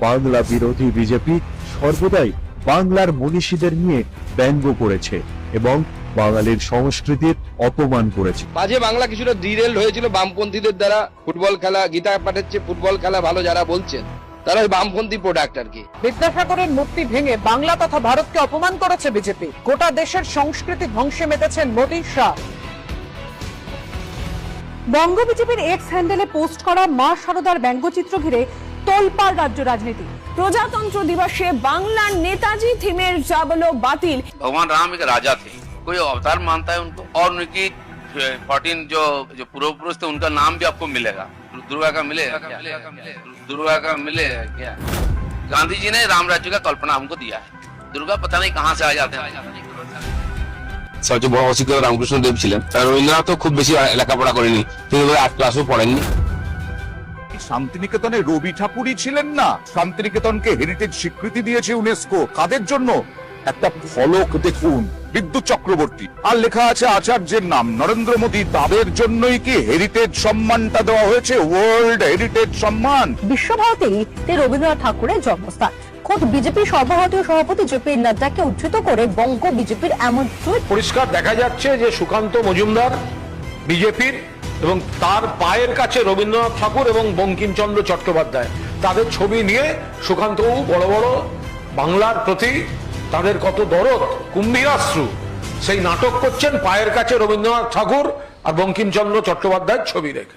বাংলা বিরোধী বিজেপি সর্বদাই বাংলার মনীষীদের নিয়ে ব্যঙ্গ করেছে এবং বাঙালির সংস্কৃতির অপমান করেছে। মাঝে বাংলা কিছুটা ডিরেল হয়েছিল বামপন্থীদের দ্বারা। ফুটবল খেলা, গীতা পাঠাচ্ছে ফুটবল খেলা ভালো যারা বলছেন তারা ওই বামপন্থী প্রোডাক্ট আর কি। বিদ্যাসাগরের মূর্তি ভেঙে বাংলা তথা ভারতকে অপমান করেছে বিজেপি। গোটা দেশের সংস্কৃতি ধ্বংসে মেতেছেন মোদী শাহ। বঙ্গ বিজেপির এক্স হ্যান্ডেলে পোস্ট করা মা শারদার ব্যঙ্গচিত্র ঘিরে তোলপাড় রাজ্য রাজনীতি। प्रजातंत्र दिवसे बांग्लार नेताजी थीमेर जा बोलो बातिल। भगवान राम एक राजा थे, कोई अवतार मानता है उनको, और उनकी 14 जो पूर्व पुरुष थे उनका नाम भी आपको मिलेगा। दुर्गा का मिलेगा क्या? दुर्गा का मिलेगा क्या? गांधी जी ने राम राज्य का कल्पना हमको दिया है। दुर्गा पता नहीं कहाँ से आ जाते हैं। সবচেয়ে বড় অশিক্ষিত রামকৃষ্ণ দেব ছিলেন। রবীন্দ্রনাথ তো খুব বেশি লেখাপড়া করেনি, তিনি 8 ক্লাসও পড়েননি। শান্তিনিকেতনে রবি ঠাকুরই ছিলেন না। শান্তিনিকেতনকে হেরিটেজ স্বীকৃতি দিয়েছে ইউনেস্কো। কাদের জন্য? একটা ফলক দেখুন, বিদ্যুৎ চক্রবর্তী, আর লেখা আছে আচার্যের নাম নরেন্দ্র মোদী। তাদের জন্যই কি হেরিটেজ সম্মানটা দেওয়া হয়েছে, ওয়ার্ল্ড হেরিটেজ সম্মান। বিশ্বভারতীতে রবীন্দ্রনাথ ঠাকুরের জন্মস্থান। খোদ বিজেপি সর্বভারতীয় সভাপতি জেপি নাড্ডাকে উদ্ধৃত করে বঙ্গ বিজেপির এমন টুইট। পরিষ্কার দেখা যাচ্ছে যে সুকান্ত মজুমদার বিজেপির এবং তার পায়ের কাছে রবীন্দ্রনাথ ঠাকুর এবং বঙ্কিমচন্দ্র চট্টোপাধ্যায়, তাদের ছবি নিয়ে সুকান্তবাবু বড় বড় বাংলার প্রতি তাদের কত দরদ, কুম্ভীরাশ্রু, সেই নাটক করছেন পায়ের কাছে রবীন্দ্রনাথ ঠাকুর আর বঙ্কিমচন্দ্র চট্টোপাধ্যায়ের ছবি রেখে।